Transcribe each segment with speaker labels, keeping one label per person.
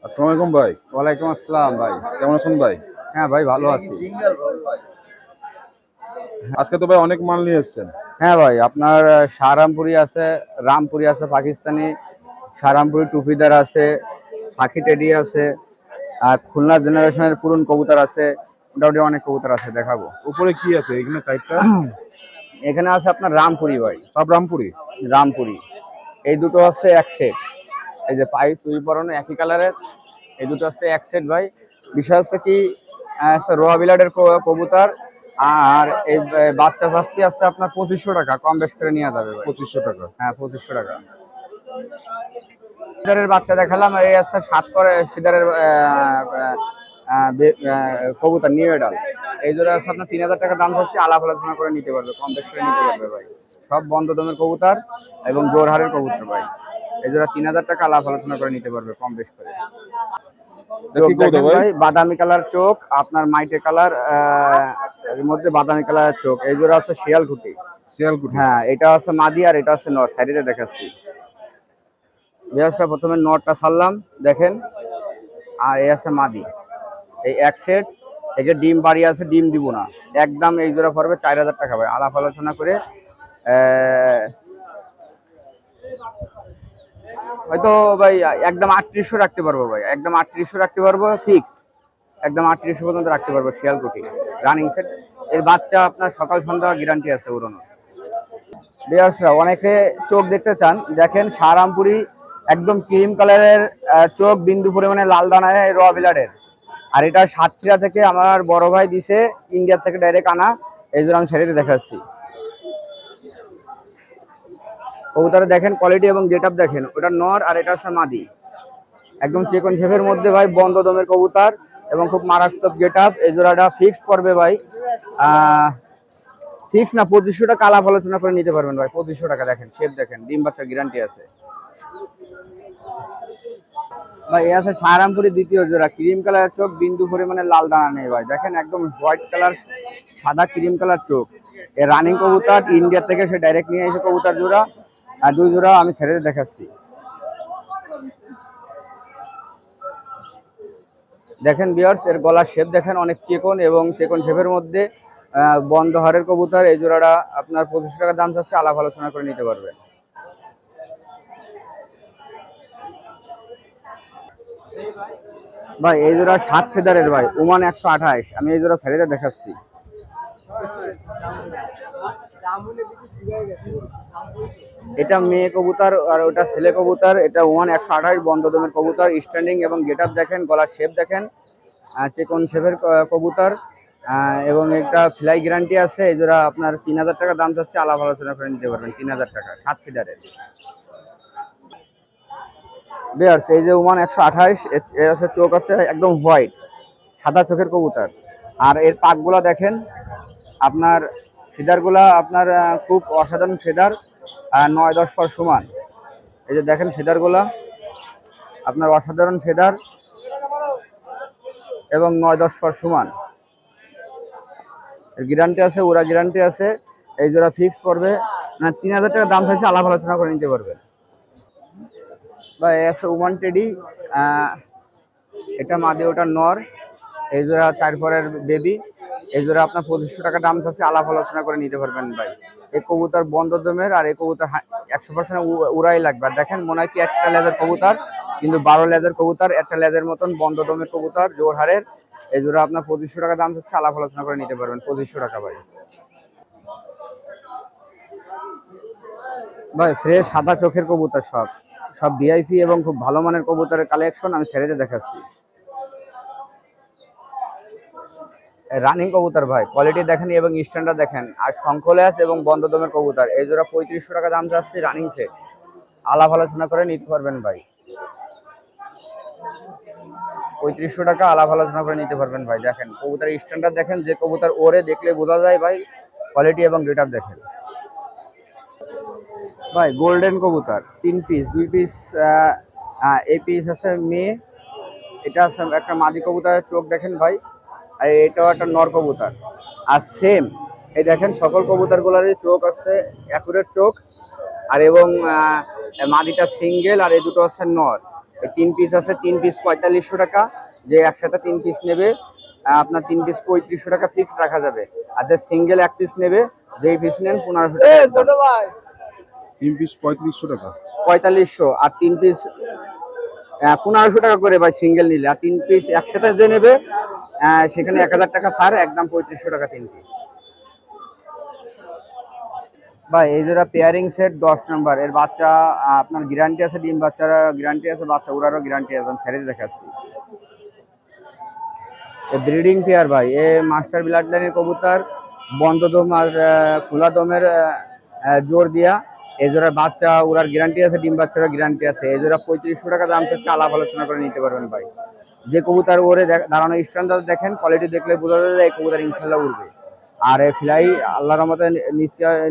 Speaker 1: আসসালামু আলাইকুম ভাই।
Speaker 2: ওয়ালাইকুম আসসালাম ভাই।
Speaker 1: কেমন আছেন ভাই?
Speaker 2: হ্যাঁ ভাই, ভালো আছি।
Speaker 1: আজকে তো ভাই অনেক মাল নিয়ে এসেছেন।
Speaker 2: হ্যাঁ ভাই, আপনার শাহরামপুরি আছে, রামপুরি আছে, পাকিস্তানি শাহরামপুরি টুপিদার আছে, সাকি টেডি আছে, আর খুলনা জেনারেশনের পুরন কবুতর আছে। মোটামুটি অনেক কবুতর আছে, দেখাবো।
Speaker 1: উপরে কি আছে এখানে চারটা?
Speaker 2: এখানে আছে আপনার রামপুরি ভাই,
Speaker 1: সব রামপুরি।
Speaker 2: রামপুরি। এই দুটো আছে এক সেট। এই যে পাইপ তুই পরানো একই কালারের, এই দুটো আছে এক সেট ভাই। বিষয় হচ্ছে কি, রোয়া বিলাডের কবুতর। আর এই বাচ্চা চাচ্ছি আছে আপনার 2500 টাকা, কম বেশ করে নেওয়া যাবে ভাই।
Speaker 1: 2500 টাকা।
Speaker 2: হ্যাঁ, 2500 টাকা। ফিদারের বাচ্চা দেখালাম, আর এই আছে 7 করে ফিদারের কবুতর নিউ এডাল। এই জোড়া আছে আপনার 3000 টাকা দাম হচ্ছে, আলাপ আলোচনা করে নিতে পারবে, কম বেশ করে নিতে পারবে ভাই। সব বন্ধ দমের কবুতর এবং জোরহারের কবুতর ভাই। এই জোড়া 3000 টাকা, আলাপ আলোচনা করে নিতে পারবে কম বেশ করে। চোখ দেখেন ভাই, বাদামি কালার চোখ, আপনার মাইটে কালার, এর মধ্যে বাদামি কালারের চোখ। এই জোড়া আছে শিয়ালকুটি।
Speaker 1: শিয়ালকুটি।
Speaker 2: হ্যাঁ, এটা আছে মাদি আর এটা আছে নর। সাইডে দেখাচ্ছি। প্রথমে নরটা ছাড়লাম, দেখেন। আর এই আছে মাদি, এই এক সেট। এই যে ডিম বাড়ি আছে, ডিম দিব না, একদম এই জোড়া পড়বে 4000 টাকা ভাই, আলাপ আলোচনা করে। হয়তো ভাই একদম 3800 রাখতে পারবো ভাই, একদম 3800 রাখতে পারবো ফিক্সড। একদম 3800 পর্যন্ত রাখতে পারবো। শিয়ালকুটি রানিং সেট। এর বাচ্চা আপনার সকাল সন্ধ্যা গ্যারান্টি আছে উড়ানো। বিয়ার্সরা অনেকে চোখ দেখতে চান, দেখেন শাহরামপুরি একদম ক্রিম কালারের চোখ, বিন্দু পরিমাণে লাল দানায় র বিলাডের। আর এটা সাতক্ষীরা থেকে আমার বড় ভাই দিছে, ইন্ডিয়া থেকে ডাইরেক্ট আনা। এই জন্য আমি ছেড়ে দেখাচ্ছি। কবুতরে দেখেন কোয়ালিটি এবং গেট আপ দেখেন, ওটা নর আর এটা হচ্ছে মাদি। একদম চিকন শেপের মধ্যে ভাই, বন্ধ দমের কবুতর এবং খুব মারাত্মক গেট আপ। এই জোড়াটা ফিক্সড পড়বে ভাই, ফিক্স না 2500 টাকা, আলাপ আলোচনা করে নিতে পারবেন ভাই। 2500 টাকা। দেখেন শেপ দেখেন, ডিম বাচ্চা গ্যারান্টি আছে ভাই। এই আছে সাহারামপুরি দ্বিতীয় জোড়া, ক্রিম কালার চোখ, বিন্দু পরিমাণে লাল দানা নেই ভাই। দেখেন একদম হোয়াইট কালার, সাদা ক্রিম কালার চোখ। এই রানিং কবুতর ইন্ডিয়া থেকে সে ডাইরেক্ট নিয়ে এসে কবুতর জোড়া। আর দুই জোড়া আমি ছেড়ে দেখাচ্ছি। দেখেন ভিউয়ার্স, এর গলার শেপ দেখেন, অনেক চিকন এবং চিকন শেপের মধ্যে বন্ধ হাড়ের কবুতর। এই জোড়াটা আপনার 2500 টাকা দাম চাচ্ছে, আলাপ আলোচনা করে নিতে পারবে ভাই। এই জোড়া 7 ফেদারের ভাই, ওমান 128। আমি এই জোড়া ছেড়ে দেখাচ্ছি। এটা মেয়ে কবুতর আর ওটা ছেলে কবুতর। এটা ওমান 128 বন্ধ দমের কবুতর। স্ট্যান্ডিং এবং গেট আপ দেখেন, গলার শেপ দেখেন, চিকন শেপের কবুতর এবং একটা ফ্লাই গ্যারান্টি আছে। এই জোড়া আপনার 3000 টাকা দাম চাচ্ছে, আলাপ আলোচনা করে নিতে পারবেন। 3000 টাকা, 7 ফিডারের। বিয়ার্স, এই যে ওমান 128, এর আছে চোখ আছে একদম হোয়াইট, সাদা চোখের কবুতর। আর এর পাকগুলা দেখেন, আপনার ফেদারগুলা আপনার খুব অসাধারণ ফেদার, 9-10 ফর সমান। এই যে দেখেন ফেদারগুলা, আপনার অসাধারণ ফেদার এবং 9-10 ফর সমান। গ্যারান্টি আছে, ওরা গ্যারান্টি আছে। এই জোড়া ফিক্স করবে না 3000 টাকা দাম চাইছে, আলাপ আলোচনা করে নিতে পারবেন বা আছে ওমান টেডি। এটা মাদি, ওটা নর। এই জোড়া 4 পরের বেবি। এই জোড়া আপনার 2500 টাকা দাম চাচ্ছে, আলাপ আলোচনা করে নিতে পারবেন ভাই। এই কবুতর বন্ধ দমের, আর এই কবুতর 100% উড়াই লাগবে। দেখেন মনে হয় কি একটা লেজের কবুতর, কিন্তু 12 লেজের কবুতর, একটা লেজের মতন বন্ধ দমের কবুতর, জোর হারের। এই জোড়া আপনার 2500 টাকা দাম চাচ্ছে, আলাপ আলোচনা করে নিতে পারবেন। 2500 টাকা ভাই। ভাই ফ্রেশ সাদা চোখের কবুতর, সব সব ভিআইপি এবং খুব ভালো মানের কবুতরের কালেকশন আমি ছেড়ে দেখাচ্ছি। রানিং কবুতর ভাই, কোয়ালিটি দেখেন এবং স্ট্যান্ডার্ড দেখেন। আর শঙ্খলেস এবং বন্ধ দমের কবুতর। এই জোড়া 3500 টাকা দাম চাচ্ছি, রানিং সেট, আলাপ আলোচনা করে নিতে পারবেন ভাই। 3500 টাকা, আলাপ আলোচনা করে নিতে পারবেন ভাই। দেখেন কবুতর স্ট্যান্ডার্ড দেখেন, যে কবুতর ওরে দেখলে বোঝা যায় ভাই, কোয়ালিটি এবং গেটআপ দেখেন ভাই। গোল্ডেন কবুতর 3 পিস, 2 পিস এই পিস আছে মেয়ে। এটা আছে একটা মাদি কবুতরের চোখ দেখেন ভাই। আর এটাও একটা নর কবুতর। আর সেম এই দেখেন, সকল কবুতরগুলোরই চোখ আছে অ্যাকুরেট চোখ। আর এবং মাদিটা সিঙ্গেল, আর এই দুটো হচ্ছে নর। এই 3 পিস আছে, 3 পিস 4500 টাকা। যে একসাথে 3 পিস নেবে আপনার 3 পিস 3500 টাকা ফিক্স রাখা যাবে। আর যে সিঙ্গেল 1 পিস নেবে, যেই পিস নেন 1500 টাকা।
Speaker 1: 3 পিস 3500 টাকা।
Speaker 2: 4500 আর 3 পিস 1500 টাকা করে ভাই সিঙ্গেল নিলে। আর 3 পিস একসাথে যে নেবে সেখানে 1000 টাকা ছাড়, একদম 3500 টাকা 3 পিস। ভাই এই যেটা পেয়ারিং সেট 10 নাম্বার এর বাচ্চা আপনার গ্যারান্টি আছে, ডিম বাচ্চার গ্যারান্টি আছে, বাচ্চা উড়ারও গ্যারান্টি আছে। আমি ছেড়ে দেখাচ্ছি। ব্রিডিং পেয়ার ভাই, এ মাস্টার ব্লাড লাইনের কবুতর, বন্ধ দম আর খোলা দমের জোর দিয়া। এই জোড়ার বাচ্চা উড়ার গ্যারান্টি আছে, ডিম বাচ্চারও গ্যারান্টি আছে। এই জোড়া 3500 টাকা দাম চাচ্ছে, আলাপ আলোচনা করে নিতে পারবেন ভাই। যে কবুতর ওরে দাঁড়ানো স্ট্যান্ডার্ড দেখেন, কোয়ালিটি দেখলে বোঝা যায় এই কবুতর ইনশাল্লাহ উড়বে। আর এই ফ্লাই আল্লাহর রহমতে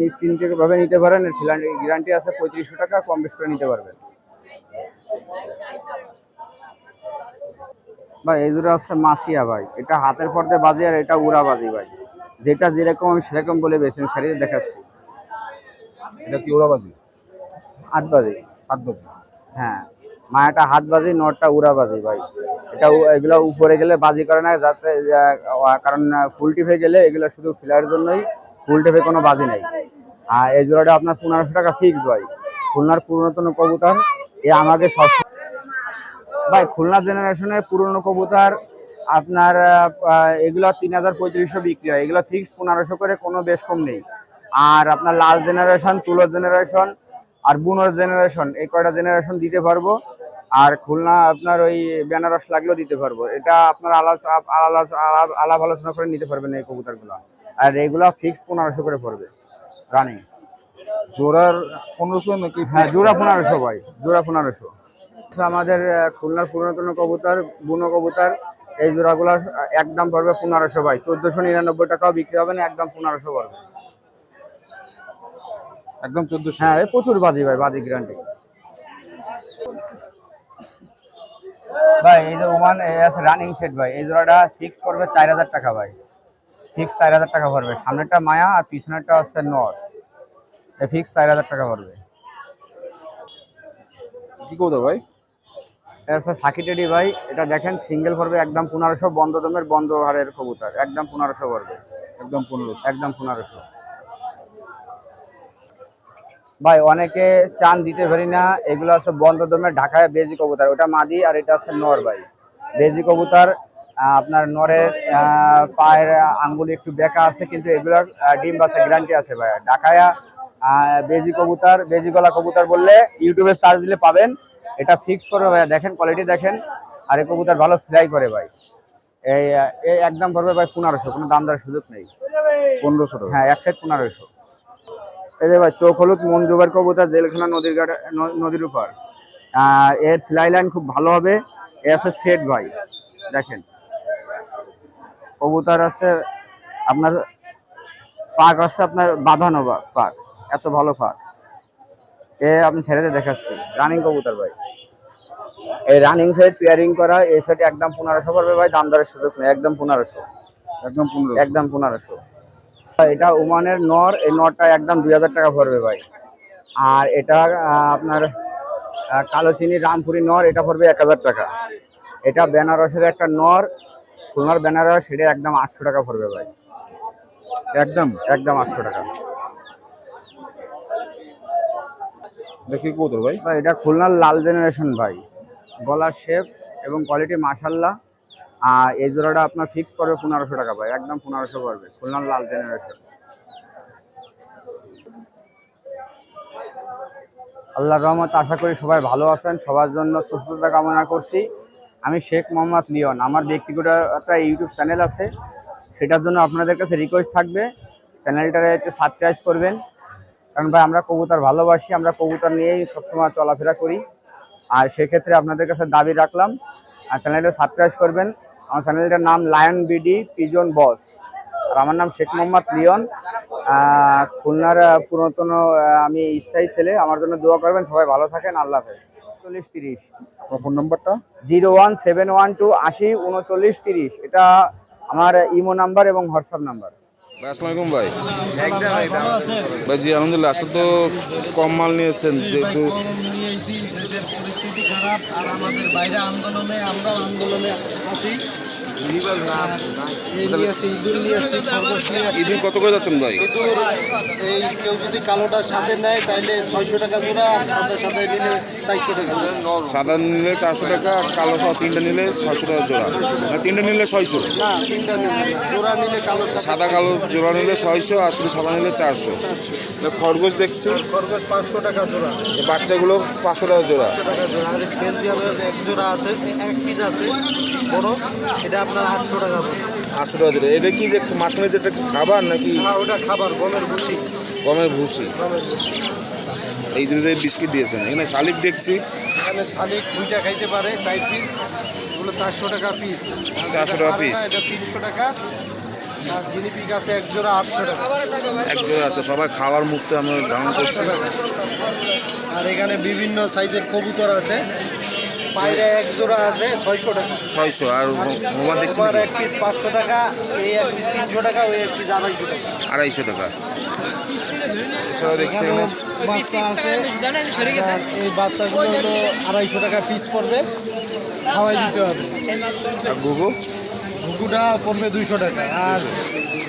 Speaker 2: নিশ্চিন্ত ভাবে নিতে পারেন। এর ফ্লাই গ্যারান্টি আছে, 3500 টাকা কম বেশ করে নিতে পারবেন ভাই। এই জোড়া হচ্ছে মাসিয়া ভাই, এটা হাতের পর্দে বাজি আর এটা উড়া বাজি ভাই। যেটা যেরকম আমি সেরকম বলে বেছেন সারিয়ে দেখাচ্ছি।
Speaker 1: এটা কি ওড়াবাজি?
Speaker 2: হাত বাজি।
Speaker 1: হাত বাজি।
Speaker 2: হ্যাঁ, মায়াটা হাত বাজি, নটটা উড়া বাজি ভাই। এটা এগুলো উপরে গেলে বাজি করে না, যাতে কারণ ফুল টিপে গেলে এগুলো শুধু ফিলার জন্যই, ফুল টিপে কোনো বাজি নেই। আর এই জোড়াটা আপনার 1500 টাকা ফিক্স ভাই। খুলনার পুরাতন কবুতর, এ আমাকে সব ভাই খুলনা জেনারেশনের পুরনো কবুতর আপনার এগুলো 3500 বিক্রি হয়। এগুলো ফিক্স 1500 করে, কোনো বেশ কম নেই। আর আপনার লাল জেনারেশন, তুলো জেনারেশন আর বুনোর জেনারেশন, এই কয়টা জেনারেশন দিতে পারবো। আর খুলনা আপনার ওই বেনারস লাগলেও দিতে পারবো। এটা আপনার আলাপ আলোচনা করে নিতে পারবেন এই কবুতরগুলো। আর এগুলো ফিক্স 1500 করে পড়বে রানিং।
Speaker 1: জোড়ার 1500 নাকি?
Speaker 2: হ্যাঁ, জোড়া 1500 ভাই, জোড়া 1500। আমাদের খুলনার পুরাতন কবুতর, বুনো কবুতর, এই জোড়াগুলো একদম পড়বে 1500 ভাই। 1499 টাকাও বিক্রি হবে না, একদম 1500 পড়বে।
Speaker 1: একদম 1400?
Speaker 2: হ্যাঁ, প্রচুর বাজি ভাই, বাজি গ্যারান্টি ভাই। এই যে ওমান আছে রানিং সেট ভাই, এই জোড়াটা ফিক্স পড়বে 4000 টাকা ভাই। ফিক্স 4000 টাকা পড়বে। সামনেরটা মায়া আর পিছনেরটা হচ্ছে নর, ফিক্স 4000 টাকা পড়বে।
Speaker 1: কি কবুতর ভাই?
Speaker 2: এটা হচ্ছে সাকি টেডি ভাই। এটা দেখেন সিঙ্গেল পড়বে একদম 1500, বন্ধ দমের বন্ধ হারের কবুতর, একদম 1500 পড়বে।
Speaker 1: একদম 1500?
Speaker 2: একদম 1500 ভাই। অনেকে চান দিতে পারি না, এগুলো আছে বন্ধ দমের ঢাকায় বেজি কবুতর, ওটা মাদি আর এটা আছে নর ভাই। বেজি কবুতর আপনার নরের পায়ের আঙ্গুল একটু বেঁকা আছে, কিন্তু এগুলোর ডিম বাচ্চা গ্যারান্টি আছে ভাই। ঢাকায় বেজি কবুতর, বেজি গলা কবুতর বললে ইউটিউবে সার্চ দিলে পাবেন। এটা ফিক্স করবে ভাই, দেখেন কোয়ালিটি দেখেন। আর এই কবুতর ভালো ফ্লাই করে ভাই। এই একদম পড়বে ভাই 1500, কোনো দাম দরের সুযোগ নেই।
Speaker 1: 1500 টাকা?
Speaker 2: হ্যাঁ, এক সেট 1500। এই যে ভাই চোখ হলুদ মঞ্জুবার কবুতর, জেলখানা নদীর নদীর উপর। এর ফ্লাই লাইন খুব ভালো হবে। এ আছে সেট ভাই, দেখেন কবুতর আছে আপনার, পাক আছে আপনার বাঁধানো পাক, এত ভালো পাক। এ আপনি ছেড়েতে দেখাচ্ছি, রানিং কবুতর ভাই। এই রানিং সেট পেয়ারিং করা, এই সেট একদম 1500 পড়বে ভাই, দাম দরের সুযোগ নেই, একদম 1500।
Speaker 1: একদম 1500?
Speaker 2: একদম 1500। এটা ওমানের নর, এই নরটা একদম 2000 টাকা পড়বে ভাই। আর এটা আপনার কালো চিনি রামপুরি নর, এটা পড়বে 1000 টাকা। এটা বেনারসের একটা নর, খুলনার বেনারস, সেটা একদম 800 টাকা পড়বে ভাই।
Speaker 1: একদম?
Speaker 2: একদম 800 টাকা।
Speaker 1: দেখি কবুতর ভাই।
Speaker 2: এটা খুলনার লাল জেনারেশন ভাই, গলার শেপ এবং কোয়ালিটি মাশাআল্লাহ। আর এই জোড়াটা আপনার ফিক্স পড়বে 1500 টাকা ভাই, একদম 1500 পড়বে, খুলনার লাল জেনারেশন। আল্লাহর রহমত, আশা করি সবাই ভালো আছেন, সবার জন্য সুস্থতা কামনা করছি। আমি শেখ মোহাম্মদ লিওন, আমার ব্যক্তিগত একটা ইউটিউব চ্যানেল আছে, সেটার জন্য আপনাদের কাছে রিকোয়েস্ট থাকবে চ্যানেলটারে একটু সাবস্ক্রাইব করবেন। কারণ ভাই আমরা কবুতর ভালোবাসি, আমরা কবুতর নিয়েই সবসময় চলাফেরা করি। আর সেক্ষেত্রে আপনাদের কাছে দাবি রাখলাম, আর চ্যানেলটা সাবস্ক্রাইব করবেন। আমার চ্যানেলটার নাম লায়ন বিডি পিজন বস, আর আমার নাম শেখ মোহাম্মদ লিওন। খুলনার পুরাতন আমি স্থায়ী ছেলে, আমার জন্য দোয়া করবেন। সবাই ভালো থাকেন, আল্লাহ হাফেজ। 3930
Speaker 1: আপনার ফোন নাম্বারটা?
Speaker 2: 01712 80 3930, এটা আমার ইমো নাম্বার এবং হোয়াটসঅ্যাপ নাম্বার।
Speaker 3: ভাই আসসালামু আলাইকুম ভাই।
Speaker 4: ভালো আছেন?
Speaker 3: ভাই জি আলহামদুলিল্লাহ, আজকে তো কম মাল নিয়েছেন যেহেতু
Speaker 4: কম নিয়ে এসেছি, দেশের পরিস্থিতি খারাপ আর আমাদের বাইরে আন্দোলনে, আমরাও আন্দোলনে আছি। এই নিয়ে আসি, ইঁদুর নিয়ে আসি, খরগোশ নিয়ে আসি।
Speaker 3: ঈদিন কত করে যাচ্ছেন ভাই?
Speaker 4: ইঁদুর এই কেউ যদি কালোটার সাথে নেয় তাহলে 600 টাকা জোড়া, আর সাদা সাদা নিলে 400 টাকা জোড়া।
Speaker 3: সাদা নিলে 400 টাকা, আর কালো সহ তিনটা নিলে 600 টাকা জোড়া, আর তিনটা নিলে 600।
Speaker 4: না, তিনটা নিলে জোড়া নিলে কালোর সাথে
Speaker 3: সাদা কালো জোড়া নিলে 600, আর শুধু সাদা নিলে 400। খরগোশ দেখছি
Speaker 4: খরগোশ 500 টাকা জোড়া,
Speaker 3: বাচ্চাগুলো 500 টাকা জোড়া।
Speaker 4: 500 টাকা জোড়া। আর বেলজিয়ামের এক জোড়া আছে, এক পিস আছে বড়, এটা আপনার 800 টাকা জোড়া।
Speaker 3: 800 টাকা জোড়া। এটা কি যে মাঝখানে যেটা কি খাবার নাকি
Speaker 4: হ্যাঁ, ওটা খাবার, গমের ভুসি।
Speaker 3: গমের ভুসি?
Speaker 4: গমের ভুসি।
Speaker 3: এই দুটোতে বিস্কিট দিয়েছেন। এখানে শালিক দেখছি
Speaker 4: এখানে শালিক 2টা খাইতে পারে, সাইড পিস, এগুলো 400 টাকা পিস।
Speaker 3: 400 টাকা পিস।
Speaker 4: এটা 300 টাকা। আর গিনিপিগ আছে এক জোড়া 800 টাকা।
Speaker 3: এক জোড়া আছে, সবাই খাওয়ার মুক্তে আমরা ধারণ করছি।
Speaker 4: আর এখানে বিভিন্ন সাইজের কবুতর আছে, বাইরে এক জোড়া আছে 600 টাকা।
Speaker 3: 600। আর হোমা দেখছি
Speaker 4: তোমার
Speaker 3: নাকি?
Speaker 4: এক পিস 500 টাকা, এই এক পিস 300 টাকা, ওই এক পিস 250 টাকা।
Speaker 3: 250 টাকা। এছাড়াও দেখছি
Speaker 4: এখানে
Speaker 3: এখানে
Speaker 4: বাচ্চা আছে, আর এই বাচ্চাগুলো হলো 250 টাকা পিস পড়বে, খাওয়াই দিতে হবে।
Speaker 3: আর গুগু
Speaker 4: ঘুঘুটা পড়বে 200 টাকা। আর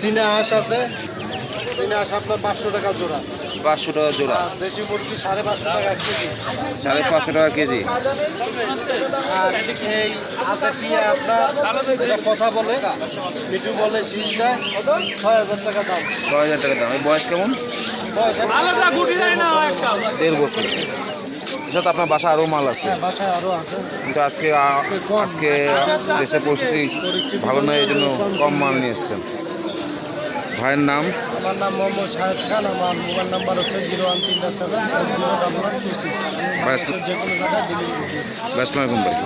Speaker 4: চীনা হাঁস আছে, চীনা হাঁস আপনার 500 টাকা জোড়া।
Speaker 3: 500 টাকা জোড়া,
Speaker 4: আর দেশি মুরগি 550 টাকা কেজি।
Speaker 3: 550 টাকা কেজি।
Speaker 4: আর এই আছে টিয়া আপনার, এটা কথা বলে, মিঠু বলে, শীষ দেয়, 6000 টাকা দাম।
Speaker 3: 6000 টাকা দাম। এই বয়স কেমন?
Speaker 4: বয়স
Speaker 3: 1.5 বছর। এছাড়া তো আপনার বাসা আরও মাল আছে,
Speaker 4: হ্যাঁ, বাসায় আরও আছে।
Speaker 3: কিন্তু আজকে দেশের পরিস্থিতি ভালো নয়, এই জন্য কম মাল নিয়ে এসছেন। ভাইয়ের নাম?
Speaker 4: আমার নাম মোহাম্মদ শাহেদ খান, আমার মোবাইল নাম্বার হচ্ছে 01377 01126।
Speaker 3: ভাই
Speaker 4: যে কোনো জায়গায় ডেলিভারি দিই।
Speaker 3: আসসালামু আলাইকুম ভাই।